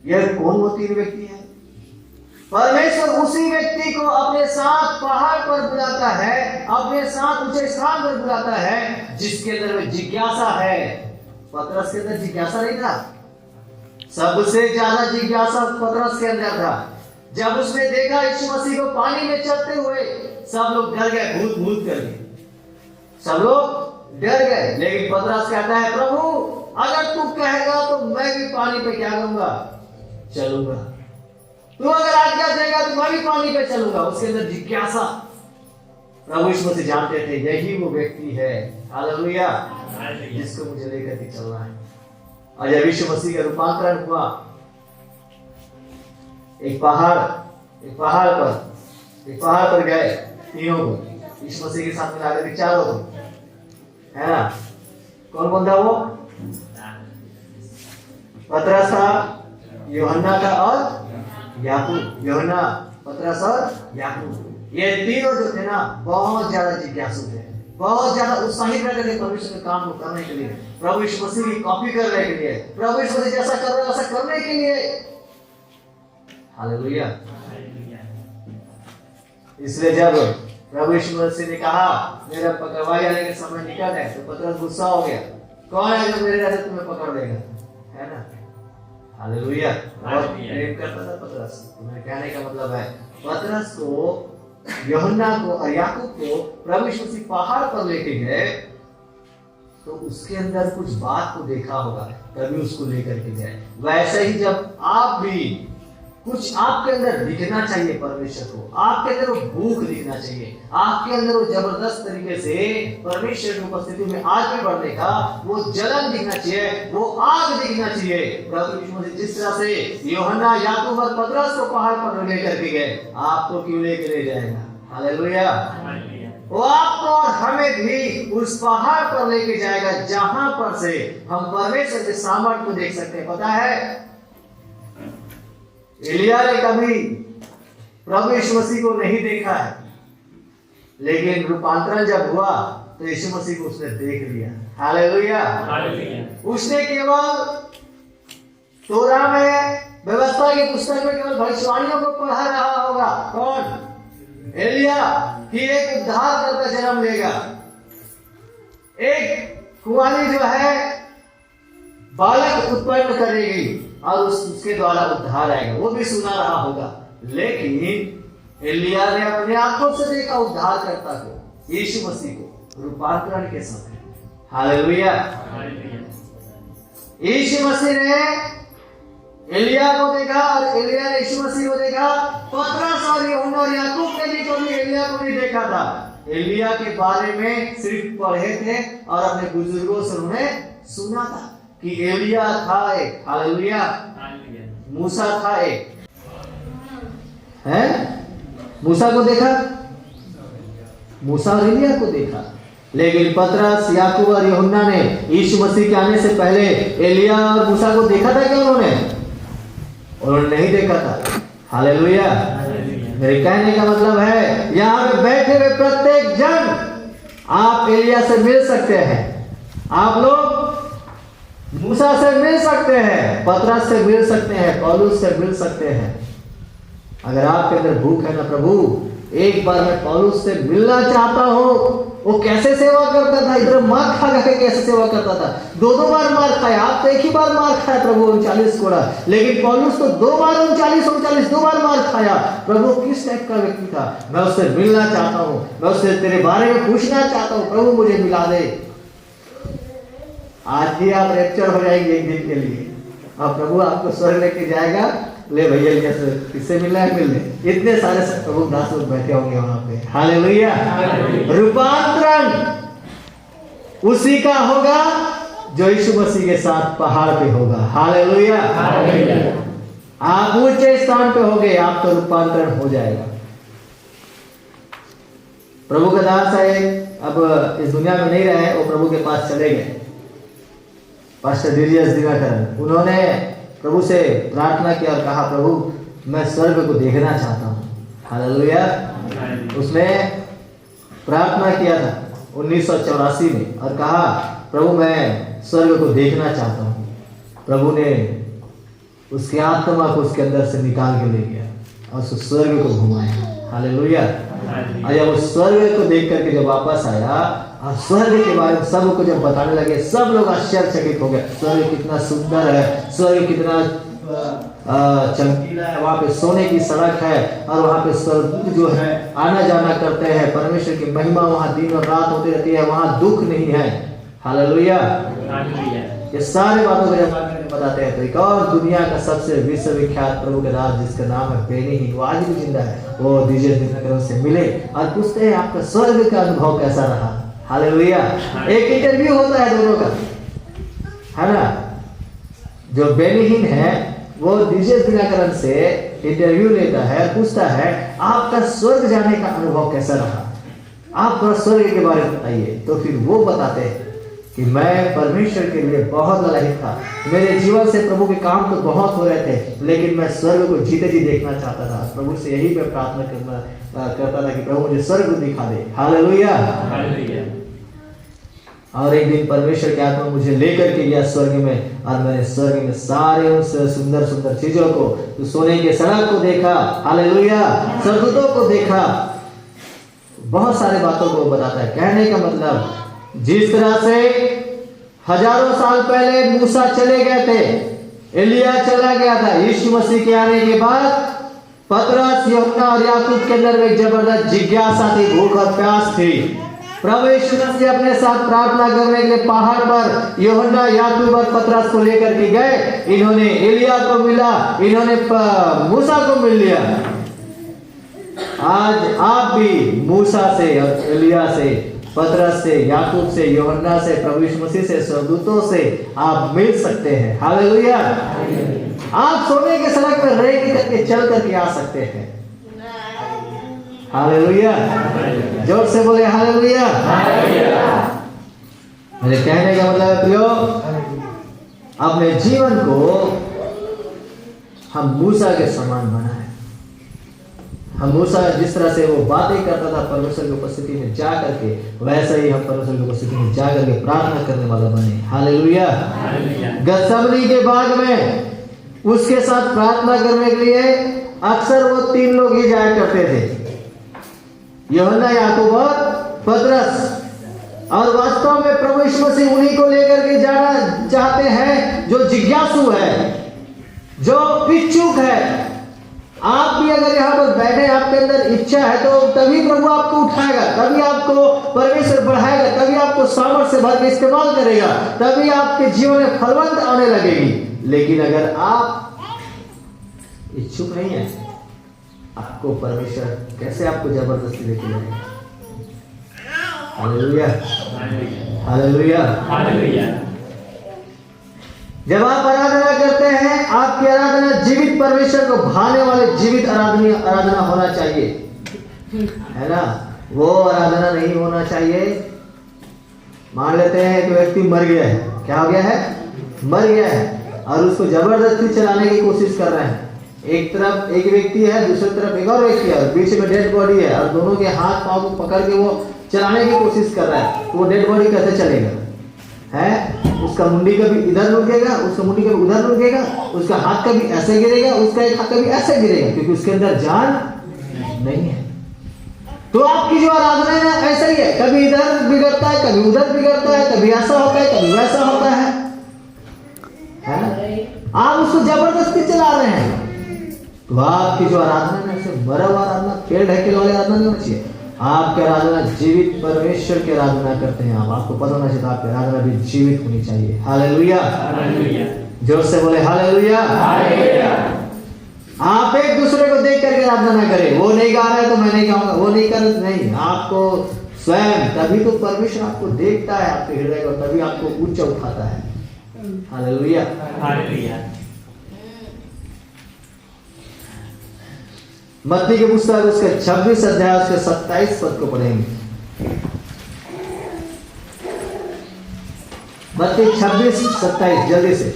यह कौन वो 3 व्यक्ति है? परमेश्वर उसी व्यक्ति को अपने साथ पहाड़ पर बुलाता है, अपने साथ ऊंचे स्थान पर बुलाता है जिसके अंदर में जिज्ञासा है। पतरस के अंदर जिज्ञासा नहीं था, सबसे ज्यादा जिज्ञासा पतरस के अंदर था। जब उसने देखा यीशु मसीह को पानी में चलते हुए, सब लोग डर गए, भूत भूत कर गए, सब लोग डर गए। लेकिन पतरस कहता है, प्रभु अगर तू कहेगा तो मैं भी पानी पे क्या करूंगा, चलूंगा। तू अगर आज्ञा देगा तो मैं भी पानी पे चलूंगा। उसके अंदर जिज्ञासा। प्रभु यीशु मसीह जानते थे यही वो व्यक्ति है, हालेलुया, जिसको मुझे लेकर के चलना है। और जब यीशु मसीह का रूपांतरण हुआ, एक पहाड़ पर गए, तीनों को यीशु मसीह के साथ मिला कर चारों को, है ना। कौन कौन था वो? पतरस था, यूहन्ना था और याकूब। यूहन्ना, पतरस और याकूब, ये तीनों जो थे ना बहुत ज्यादा जिज्ञासु थे, बहुत ज्यादा उत्साहित रहते थे परमेश्वर के काम को करने के लिए, प्रभु यीशु मसीह की कॉपी करने के लिए, प्रभु यीशु मसीह जैसा कर रहे वैसा करने के लिए। हालेलुया। इसलिए जब प्रभु यीशु मसीह ने कहा मेरा पकड़वाए जाने का समय निकट है, तो पतरस गुस्सा हो गया। कौन है जो मेरे रहते तुम्हें पकड़ लेगा, है ना। हालेलुया। बहुत प्रेम करता था पतरस। तुम्हें कहने का मतलब है पतरस को, यूहन्ना को और याकूब को प्रभु यीशु मसीह पहाड़ पर लेके गए, तो उसके अंदर कुछ बात को देखा होगा, तभी उसको लेकर के गए। वैसे ही जब आप भी कुछ आपके अंदर दिखना चाहिए परमेश्वर को, आपके अंदर वो भूख दिखना चाहिए, आपके अंदर वो जबरदस्त तरीके से परमेश्वर की उपस्थिति में आगे बढ़ने का वो जलन दिखना चाहिए, वो आग दिखना चाहिए। प्रभु यीशु मसीह जिस तरह से यूहन्ना, याकूब और पतरस को पहाड़ पर लेकर के गए, आपको क्यों लेकर ले जाएगा। हालेलुया। वो आपको और हमें भी उस पहाड़ पर लेके जाएगा जहां पर से हम परमेश्वर के सामर्थ्य को देख सकते हैं। पता है एलिया ने कभी प्रभु यीशु मसीह को नहीं देखा है, लेकिन रूपांतरण जब हुआ तो यीशु मसीह को उसने देख लिया। हालेलुया। उसने केवल तोरा में, व्यवस्था की पुस्तक में केवल भविष्यवाणियों को पढ़ा रहा होगा। कौन? एलिया, कि एक उद्धारकर्ता जन्म लेगा, एक कुंवारी जो है बालक उत्पन्न करेगी और उसके द्वारा उद्धार आएगा, वो भी सुना रहा होगा। लेकिन एलिया ने अपने आंखों से देखा उद्धारकर्ता को, यीशु मसीह को, रूपांतरण के समय। हालेलुया। यीशु मसीह ने एलिया को देखा और एलिया ने यीशु मसीह को देखा। पतरस और यूहन्ना और याकूब ने भी कभी एलिया को नहीं देखा था। एलिया के बारे में सिर्फ पढ़े थे और अपने बुजुर्गों से उन्होंने सुना था कि एलिया था एक। हालेलुया। मूसा था एक, है। मूसा को देखा, मूसा और एलिया को देखा। लेकिन पतरस, याकूब और यूहन्ना ने यीशु मसीह के आने से पहले एलिया और मूसा को देखा था क्या? उन्होंने नहीं देखा था। हालेलुया। मेरे कहने का मतलब है यहाँ पे बैठे हुए प्रत्येक जन आप एलिया से मिल सकते हैं, आप लोग मूसा से मिल सकते हैं, पतरस से मिल सकते हैं, पौलुस से मिल सकते हैं। अगर आपके अंदर भूख है ना, प्रभु एक बार मैं पौलुस से मिलना चाहता हूँ। वो कैसे सेवा करता था, इधर मार खा के कैसे सेवा करता था, 2-2 बार मार खाया। आप तो एक ही बार मार खाया प्रभु, 39 कोड़ा, लेकिन पौलुस तो 2 बार 39 2 बार मार खाया। प्रभु किस टाइप का व्यक्ति था, मैं उससे मिलना चाहता हूँ, मैं उससे तेरे बारे में पूछना चाहता हूँ, प्रभु मुझे मिला दे। आज ही आप रैप्चर हो जाएंगे एक दिन के लिए, और प्रभु आपको स्वर्ग लेके जाएगा। ले भैया किससे मिलना है, मिलने इतने सारे प्रभु दास लोग बैठे होंगे वहां पे। हालेलुया। रूपांतरण उसी का होगा जो यीशु मसीह के साथ पहाड़ पे होगा। हालेलुया। आप ऊंचे स्थान पे होगे, आप तो रूपांतरण हो जाएगा। प्रभु का दास है, अब इस दुनिया में नहीं रहे, वो प्रभु के पास चले गए। पास्टर डिलियस दिवाकर, उन्होंने प्रभु से प्रार्थना किया और कहा प्रभु मैं स्वर्ग को देखना चाहता हूँ। हालेलुया। उसने प्रार्थना किया था 1984 में और कहा प्रभु मैं स्वर्ग को देखना चाहता हूँ। प्रभु ने उसकी आत्मा को उसके अंदर से निकाल के ले गया और उस स्वर्ग को घुमाया। हालेलुया। और जब उस स्वर्ग को देख करके जब वापस आया और स्वर्ग के बारे में सबको जब बताने लगे, सब लोग आश्चर्यचकित हो गए। स्वर्ग कितना सुंदर है, स्वर्ग कितना चमकीला है, वहाँ पे सोने की सड़क है और वहाँ पे स्वर्गदूत जो है आना जाना करते हैं। परमेश्वर की महिमा वहाँ दिन और रात होती रहती है, वहाँ दुख नहीं है। हालेलुया। ये सारे बातों को जब बताते हैं तो एक और दुनिया का सबसे विश्वविख्यात प्रभु के दास जिसका नाम है बेनीहीन, वो आज भी जिंदा है, वो डीजे दिनकरों से मिले और पूछते हैं आपका स्वर्ग का अनुभव कैसा रहा। हालेलुया। एक इंटरव्यू होता है दोनों का, है ना। जो बेनीहीन है वो डीजे दिनकरन से इंटरव्यू लेता है, पूछता है आपका स्वर्ग जाने का अनुभव कैसा रहा, आप थोड़ा स्वर्ग के बारे में बताइए। तो फिर वो बताते हैं कि मैं परमेश्वर के लिए बहुत ललाहित था, मेरे जीवन से प्रभु के काम तो बहुत हो रहे थे, लेकिन मैं स्वर्ग को जीते जी देखना चाहता था। प्रभु से यही मैं प्रार्थना करता था कि प्रभु मुझे स्वर्ग को दिखा दे। हालेलुया। और एक दिन परमेश्वर की आत्मा मुझे लेकर के गया स्वर्ग में, और मैंने स्वर्ग में सारे उस सुंदर सुंदर चीजों को, तो सोने के सड़क को देखा, हालेलुया, स्वर्गदूतों को देखा, बहुत सारे बातों को बताता है। कहने का मतलब जिस तरह से हजारों साल पहले मूसा चले गए थे, एलिया चला गया था, यीशु मसीह के आने के बाद पतरस, यूहन्ना और याकूब के अंदर में जबरदस्त जिज्ञासा थी, भूख और प्यास थी। प्रभु यीशु मसीह अपने साथ प्रार्थना करने के लिए पहाड़ पर यूहन्ना, याकूब और पतरस को लेकर के गए। इन्होंने एलिया को मिला, इन्होंने मूसा को मिल लिया। आज आप भी मूसा से, एलिया से, पतरस से, याकूब से, यूहन्ना से, प्रभु यीशु मसीह से, स्वर्गदूतों से आप मिल सकते हैं। हालेलुया। आप सोने के सड़क पर रेंग करके चल करके आ सकते हैं। हालेलुया। जोर से बोले हालेलुया। मेरे कहने का मतलब है प्रियो, अपने जीवन को हम मूसा के समान बनाए। हम मूसा जिस तरह से वो बातें करता था परमेश्वर की उपस्थिति में जा करके, वैसे ही हम परमेश्वर की उपस्थिति में जा करके प्रार्थना करने वाला बने। हालेलुया। गत्सेमनी के बाग में उसके साथ प्रार्थना करने के लिए अक्सर वो तीन लोग ही जाया करते थे, यूहन्ना, याकूब और पतरस। और वास्तव में प्रभु यीशु मसीह उन्हीं को लेकर के जाना चाहते हैं जो जिज्ञासु है, जो इच्छुक है। आप भी अगर यहाँ पर बैठे, आपके अंदर इच्छा है, तो तभी प्रभु आपको उठाएगा, तभी आपको परमेश्वर बढ़ाएगा, तभी आपको सामर्थ्य से भर के इस्तेमाल करेगा, तभी आपके जीवन में फलवंत आने लगेगी। लेकिन अगर आप इच्छुक नहीं है, आपको परमेश्वर कैसे आपको जबरदस्ती लेके जाएगा। हालेलुया। हालेलुया। हालेलुया। जब आप आराधना करते हैं, आपकी आराधना जीवित परमेश्वर को भाने वाले जीवित आराधना होना चाहिए, है ना। वो आराधना नहीं होना चाहिए। मान लेते हैं कि व्यक्ति मर गया है, क्या हो गया है, मर गया है, और उसको जबरदस्ती चलाने की कोशिश कर रहे हैं। एक तरफ एक व्यक्ति है, दूसरी तरफ एक और व्यक्ति है, बीच में डेड बॉडी है, और दोनों के हाथ पांव को पकड़ के वो चलाने की कोशिश कर रहा है। तो वो डेड बॉडी कैसे चलेगा, है? उसका मुंडी कभी इधर रुकेगा, उसका मुंडी कभी उधर रुकेगा, उसका हाथ कभी ऐसे गिरेगा, उसका एक हाथ कभी ऐसे गिरेगा, क्योंकि उसके अंदर जान नहीं है। तो आपकी जो आराधना है ना, ऐसा ही है, कभी इधर बिगड़ता है, कभी उधर बिगड़ता है, कभी ऐसा होता है, कभी वैसा होता है ना। आप उसको जबरदस्ती चला रहे हैं। तो आपकी जो आराधना है, ऐसे मरा हुआ आराधना, पेड़ ढकेल वाली आराधना नहीं होनी चाहिए। आपकी आराधना जीवित परमेश्वर की आराधना करते हैं आप, आपको पता होना चाहिए, आपकी आराधना भी जीवित होनी चाहिए। हालेलुया। जोर से बोले हालेलुया। आप एक दूसरे को देख करके आराधना ना करें, वो नहीं गा रहा है तो मैं नहीं गाऊंगा, वो नहीं कर, नहीं, आपको स्वयं, तभी तो परमेश्वर आपको देखता है, आपके हृदय को, तभी आपको ऊंचा उठाता है। हालेलुया। हालेलुया। मत्ती के पुस्तक उसके 26 अध्याय उसके 27 पद को पढ़ेंगे। मत्ती 26-27 जल्दी से।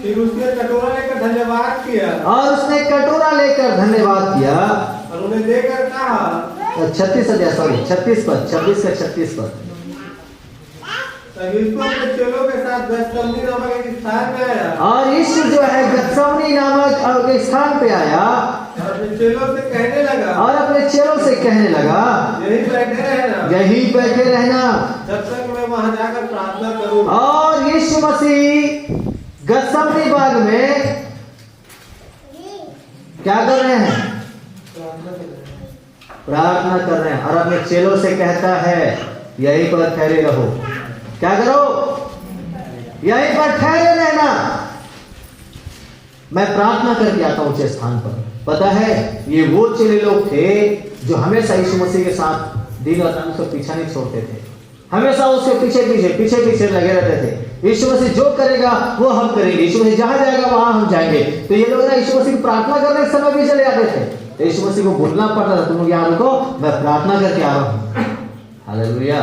फिर उसने कटोरा लेकर धन्यवाद किया, और उसने कटोरा लेकर धन्यवाद किया और उन्हें देकर कहा, 36 अध्याय, सॉरी 36 पद, 26 से 36 पद। तब यीशु अपने चेलों के साथ गत्सेमनी नामक एक स्थान पे आया, और यीशु जो है गत्सेमनी नामक एक स्थान पे आया, और अपने चेलों से कहने लगा, और अपने चेलों से कहने लगा, यहीं बैठे रहना, यहीं बैठे रहना, जब तक मैं वहां जाकर प्रार्थना करूं। और यीशु मसीह गत्सेमनी बाग में क्या कर रहे हैं? प्रार्थना कर रहे हैं और अपने चेलों से कहता है यहीं पर ठहरे रहो। क्या करो? यहीं पर ठहरे रहना, मैं प्रार्थना करके आता हूं ऊंचे स्थान पर। पता है ये वो चेले लोग थे जो हमेशा यीशु मसीह के साथ दिन और रात उसका पीछा नहीं छोड़ते थे, हमेशा उसके पीछे लगे रहते थे। यीशु मसीह जो करेगा वो हम करेंगे, यीशु मसीह जहां जाएगा वहां हम जाएंगे। तो ये लोग ना यीशु मसीह की प्रार्थना करने के समय भी चले आते थे, तो यीशु मसीह को बोलना पड़ता था तुम लोग यहाँ रुको, मैं प्रार्थना करके आ रहा हूँ। हालेलुया।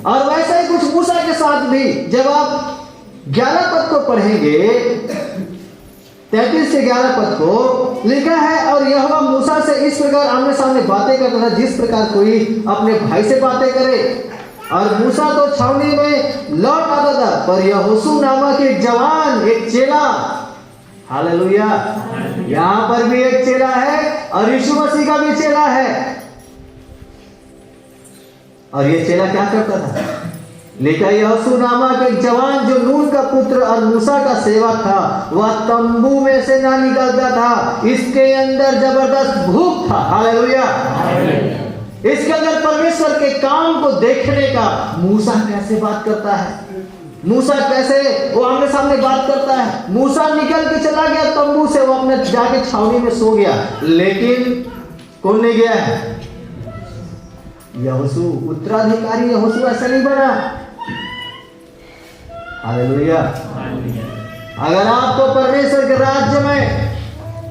और वैसे ही कुछ मूसा के साथ भी, जब आप 11 पद को पढ़ेंगे, 33 से 11 पद को लिखा है, और यहोवा मूसा से इस प्रकार आमने सामने बातें करता था जिस प्रकार कोई अपने भाई से बातें करे। और मूसा तो छावनी में लौट आता था, पर यहोशू नामक एक जवान, एक चेला, हालेलुया, यहाँ पर भी एक चेला है और यीशु मसीह का भी चेला है। और ये चेला क्या करता था? लिखा यहोशू नामक एक जवान जो नून का पुत्र और मूसा का सेवक था, वह तंबू में से ना निकलता था, इसके अंदर जबरदस्त भूख था। हालेलुया। इसके अंदर परमेश्वर के काम को देखने का। मूसा कैसे बात करता है, मूसा कैसे वो आमने सामने बात करता है। मूसा निकल के चला गया तंबू से, वो अपने जाके छावनी में सो गया, लेकिन कौन ले गया है? यहोशू, उत्तराधिकारी यहोशू ऐसा नहीं बना। हालेलुया। अगर आपको परमेश्वर के राज्य में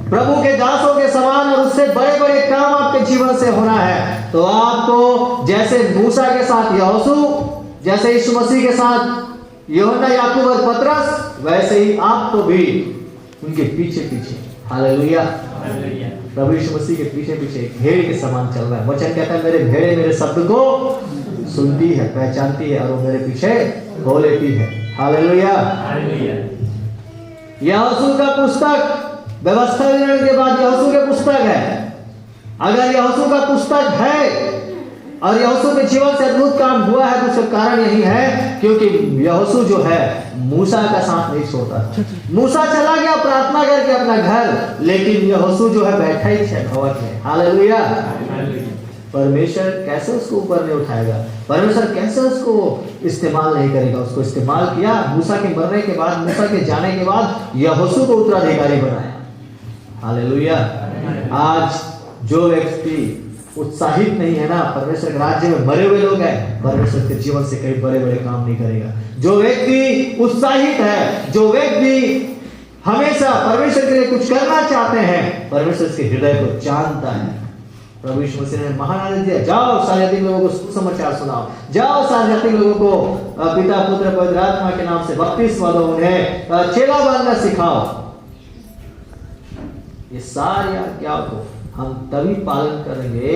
प्रभु के दासों के समान और उससे बड़े बड़े काम आपके जीवन से होना है, तो आपको जैसे मूसा के साथ यहोशू, जैसे यीशु मसीह के साथ यूहन्ना, याकूब और पतरस, वैसे ही आपको भी उनके पीछे पीछे, हालेलुया, प्रभु यीशु मसीह के पीछे पीछे भेड़ के समान चल रहा है। वचन कहता है मेरे भेड़े मेरे शब्द को सुनती है, पहचानती है और वो मेरे पीछे हो लेती है। हालेलुया। यहोशू का पुस्तक, व्यवस्था विवरण के बाद यहोशू के पुस्तक है। अगर यहोशू का पुस्तक है और यहोशू के जीवन से अद्भुत काम हुआ है, तो उसका कारण यही है क्योंकि यहोशू जो है मूसा का साथ नहीं छोड़ता। मूसा चला गया प्रार्थना करके अपना घर, लेकिन यहोशू जो है बैठा ही है भवन में। हालेलुया। परमेश्वर कैसे उसको ऊपर नहीं उठाएगा? परमेश्वर कैसे उसको इस्तेमाल नहीं करेगा? उसको इस्तेमाल किया। मूसा के मरने के बाद, मूसा के जाने के बाद यहोशू को उत्तराधिकारी बनाया। हालेलुया। आज जो व्यक्ति उत्साहित नहीं है ना, परमेश्वर के राज्य में मरे हुए लोग हैं, परमेश्वर के जीवन से कई बड़े बड़े काम नहीं करेगा। जो व्यक्ति उत्साहित है, जो व्यक्ति हमेशा परमेश्वर के लिए कुछ करना चाहते हैं, परमेश्वर के हृदय को जानता है। प्रभु यीशु मसीह ने महान आदेश दिया, जाओ सारे जाति लोगों को सुसमाचार सुनाओ, जाओ सारे जाति लोगों को पिता पुत्र पवित्र आत्मा के नाम से बपतिस्मा दो, उन्हें चेला बनना सिखाओ। ये सारी आज्ञाओं को हम तभी पालन करेंगे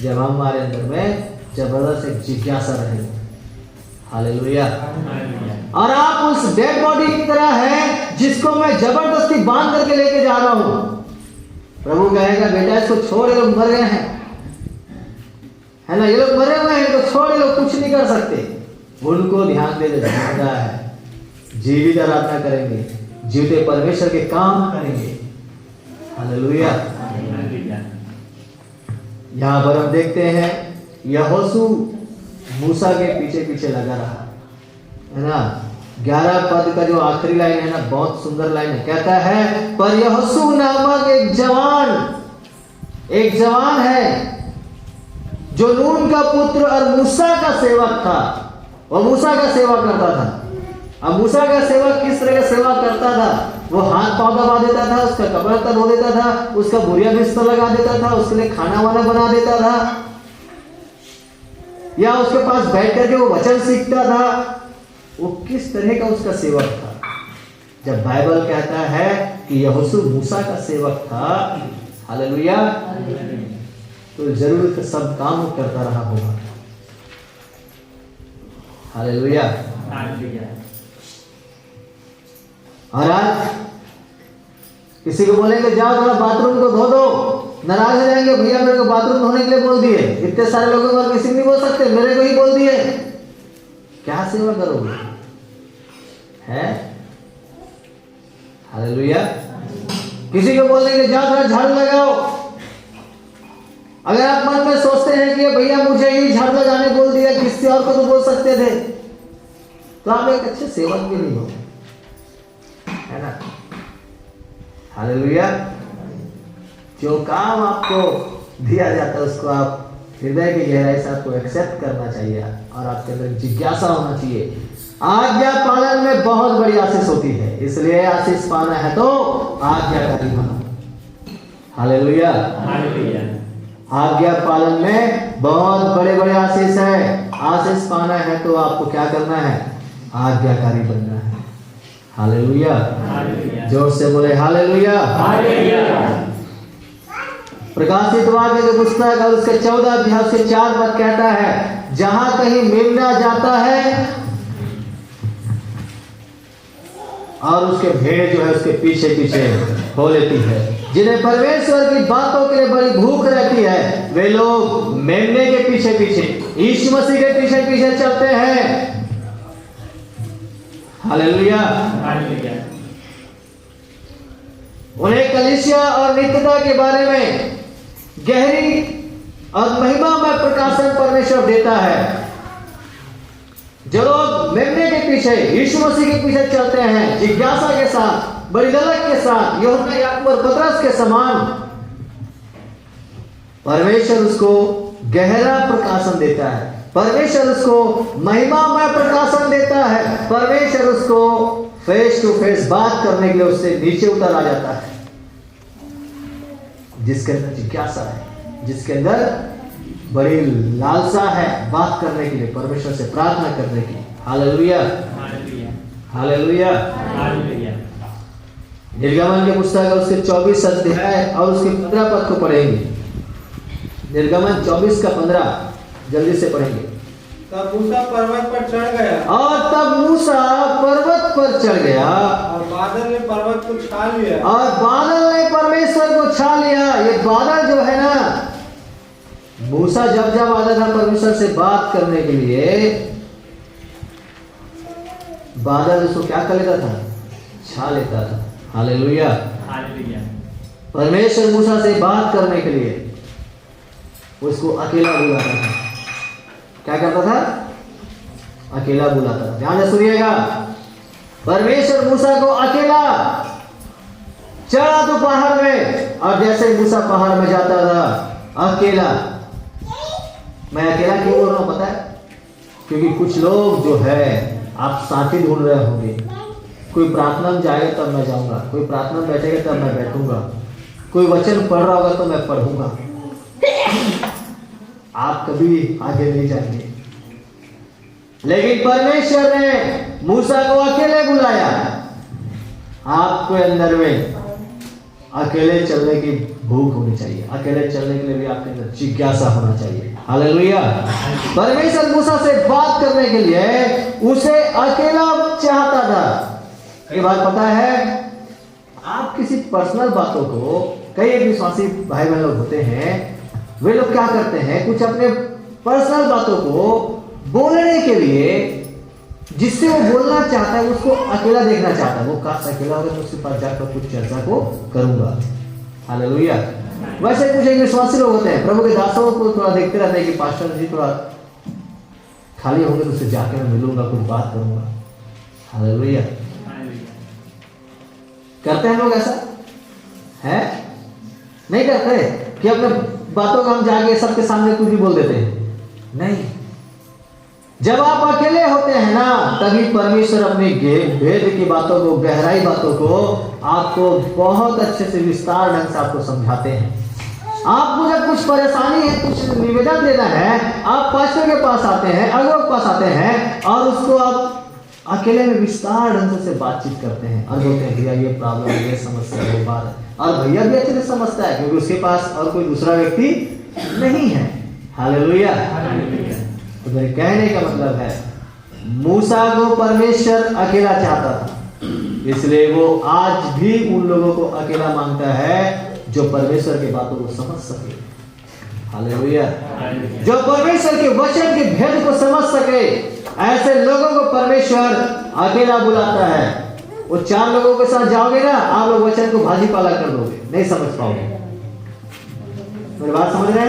जब हमारे अंदर में जबरदस्त एक जिज्ञासा रहेगी। हालेलुया। और आप उस डेड बॉडी की तरह हैं जिसको मैं जबरदस्ती बांध करके लेके जा रहा हूं। प्रभु कहेगा बेटा इसको छोड़, ये लोग मर गए हैं, है ना, ये लोग मरे हुए हैं, तो छोड़, ये लोग कुछ नहीं कर सकते। उनको ध्यान दे जिंदा है, जीवित आराधना करेंगे, जीवते परमेश्वर के काम करेंगे। हालेलुया। यहाँ पर हम देखते हैं यहोशू मूसा के पीछे पीछे लगा रहा, है ना। 11 पद का जो आखिरी लाइन है ना, बहुत सुंदर लाइन है। कहता है पर यहोशू नामक एक जवान है जो नून का पुत्र और मूसा का सेवक था। वो मूसा का सेवा करता था। अब मूसा का सेवक किस तरह का सेवा करता था? वो हाथ पांव दबा देता था, उसका कपड़ा तन धो देता था, उसका बुरिया बिस्तर लगा देता था, उसके लिए खाना वाना बना देता था, या उसके पास बैठ करके वो वचन सीखता था। वो किस तरह का उसका सेवक था? जब बाइबल कहता है कि यहोशू मूसा का सेवक था, हालेलुया, तो जरूर सब काम वो करता रहा होगा। हालेलुया। और आज किसी को बोलेंगे जाओ थोड़ा बाथरूम को धो दो, नाराज हो जाएंगे, भैया मेरे को बाथरूम धोने के लिए बोल दिए। इतने सारे लोगों को किसी नहीं बोल सकते, मेरे को ही बोल दिए। क्या सेवा करोगे? है हालेलुया। किसी को बोल देंगे जाओ थोड़ा झाड़ू लगाओ, अगर आप मन में सोचते हैं कि भैया मुझे ही झाड़ू लगाने बोल दिया, किसी और को तो बोल सकते थे, तो आप एक अच्छे सेवक भी नहीं हो, है ना। हालेलुया। जो काम आपको दिया जाता है उसको आप हृदय की गहराई से आपको एक्सेप्ट करना चाहिए और आपके अंदर जिज्ञासा होना चाहिए। आज्ञा पालन में बहुत बड़ी आशीष होती है, इसलिए आशीष पाना है तो आज्ञाकारी बनो। हालेलुया। आज्ञा पालन में बहुत बड़े बड़े आशीष है। आशीष पाना है तो आपको क्या करना है? आज्ञाकारी बनना है। हालेलुया। जोर से बोले हालेलुया। प्रकाशित वाक्य की पुस्तक और उसके 14 अध्याय उसके 4 पद कहता है, जहां कहीं मेमना जाता है और उसके भेड़ जो है उसके पीछे पीछे हो लेती है। जिन्हें परमेश्वर की बातों के लिए बड़ी भूख रहती है, वे लोग मेमने के पीछे पीछे, यीशु मसीह के पीछे पीछे चलते हैं। हालेलुया। उन्हें कलीसिया और नित्यता के बारे में गहरी और महिमामय प्रकाशन परमेश्वर देता है। जो लोग मेमने के पीछे, यीशु मसीह के पीछे चलते हैं जिज्ञासा के साथ, बड़ी ललक के साथ, यूहन्ना, याकूब और पतरस के समान, परमेश्वर उसको गहरा प्रकाशन देता है। परमेश्वर उसको महिमामय प्रकाशन देता है। परमेश्वर उसको फेस टू फेस बात करने के लिए उससे नीचे उतर आ जाता है। जिसके अंदर जिज्ञासा है, जिसके अंदर बड़ी लालसा है बात करने के लिए, परमेश्वर से प्रार्थना करने की। हालेलुया। हालेलुया। निर्गमन की पुस्तक है उसके 24 अध्याय और उसके 15 पद को पढ़ेंगे। निर्गमन 24 का 15 जल्दी से पढ़ेंगे। तब मूसा पर्वत पर चढ़ गया, और तब मूसा पर्वत पर चढ़ गया, और बादल ने पर्वत को छा लिया, और बादल ने परमेश्वर को छा लिया। ये बादल जो है ना, मूसा जब जब आता था परमेश्वर से बात करने के लिए, बादल उसको क्या कर लेता था? छा लेता था। हालेलुया। परमेश्वर मूसा से बात करने के लिए उसको अकेला बुलाता था। क्या करता था? अकेला बुलाता था। ध्यान से सुनिएगा, परमेश्वर मूसा को अकेला चढ़ा तो पहाड़ में, और जैसे मूसा पहाड़ में जाता था अकेला। मैं अकेला क्यों बोल रहा हूं पता है? क्योंकि कुछ लोग जो है आप साथी ढूंढ रहे होंगे। कोई प्रार्थना में जाएगा तब मैं जाऊंगा, कोई प्रार्थना में बैठेगा तब मैं बैठूंगा, कोई वचन पढ़ रहा होगा तो मैं पढ़ूंगा। आप कभी आगे नहीं जाएंगे। लेकिन परमेश्वर ने मूसा को अकेले बुलाया। आपके अंदर में अकेले चलने की भूख होनी चाहिए। अकेले चलने के लिए भी आपके अंदर जिज्ञासा होना चाहिए। हालेलुया। परमेश्वर मूसा से बात करने के लिए उसे अकेला चाहता था। कई बार पता है आप किसी पर्सनल बातों को, कई एक विश्वासी भाई बहन लोग होते हैं, वे लोग क्या करते हैं, कुछ अपने पर्सनल बातों को बोलने के लिए, जिससे वो बोलना चाहता है उसको अकेला देखना चाहता है। वो काश अकेला होगा तो उसके पास जाकर कुछ चर्चा को करूंगा। हालेलुया। वैसे कुछ एक विश्वासी लोग होते हैं, प्रभु के दासों को थोड़ा देखते रहते हैं कि पास्टर जी थोड़ा खाली होंगे तो उससे जाकर मैं मिलूंगा, कुछ बात करूंगा। हालेलुया। करते हैं लोग ऐसा? है? नहीं करते कि अपने बातों को हम जाके सबके सामने कुछ भी बोल देते हैं। नहीं, जब आप अकेले होते हैं ना, तभी परमेश्वर अपनी भेद की बातों को, गहराई बातों को आपको बहुत अच्छे से विस्तार ढंग से आपको समझाते हैं। आपको जब कुछ परेशानी है, कुछ निवेदन देना है, आप पास्टर के पास आते हैं, अगुआ के पास आते हैं और उसको आप अकेले में विस्तार ढंग से बातचीत करते हैं और बोलते हैं भैया ये प्रॉब्लम है, ये समस्या है, वो बात है। और भैया भी अच्छे से समझता है क्योंकि उसके पास और कोई दूसरा व्यक्ति नहीं है। हालेलुया। तो मेरे कहने का मतलब है, मूसा को परमेश्वर अकेला चाहता था, इसलिए वो आज भी उन लोगों को अकेला मांगता है जो परमेश्वर की बातों को समझ सके। हालेलुया। जो परमेश्वर के वचन के भेद को समझ सके, ऐसे लोगों को परमेश्वर अकेला बुलाता है। वो 4 लोगों के साथ जाओगे ना, आप लोग वचन को भाजी पाला कर दोगे, नहीं समझ पाओगे। मेरी बात समझ रहे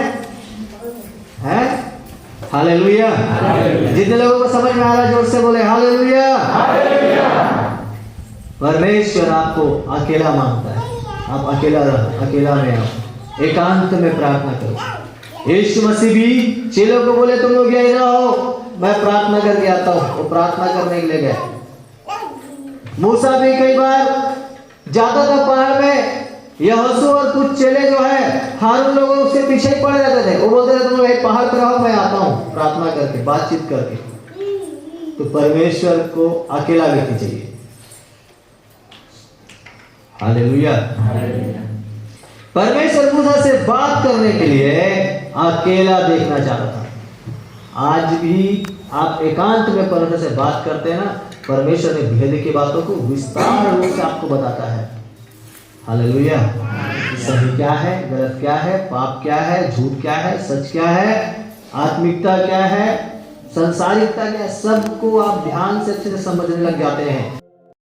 हैं? हालेलुया। जितने लोगों को समझ में आ रहा है जोर से बोले हालेलुया। परमेश्वर आपको अकेला मांगता है, आप अकेला में आओ, एकांत में प्रार्थना करो। यीशु मसीह भी चेलों को बोले तुम लोग यही रहो, मैं प्रार्थना करके आता हूँ। वो प्रार्थना करने के लिए गए। मूसा भी कई बार जाता था पहाड़ में, यहोशू और कुछ चेले जो है हारून लोगों उसके पीछे ही पड़े रहते थे। वो बोलते थे तुम लोग पहाड़ पर रहो, मैं आता हूँ, प्रार्थना करके बातचीत करके। तो परमेश्वर को अकेला व्यक्ति चाहिए। हालेलुया। परमेश्वर मूसा से बात करने के लिए अकेला देखना चाहता था। आज भी आप एकांत में परमेश्वर से बात करते हैं ना, परमेश्वर ने भेद की बातों को विस्तार रूप से आपको बताता है। हालेलुया। सही क्या है, गलत क्या है, पाप क्या है, झूठ क्या है, सच क्या है, आत्मिकता क्या है, संसारिकता क्या है, सबको आप ध्यान से अच्छे से समझने लग जाते हैं।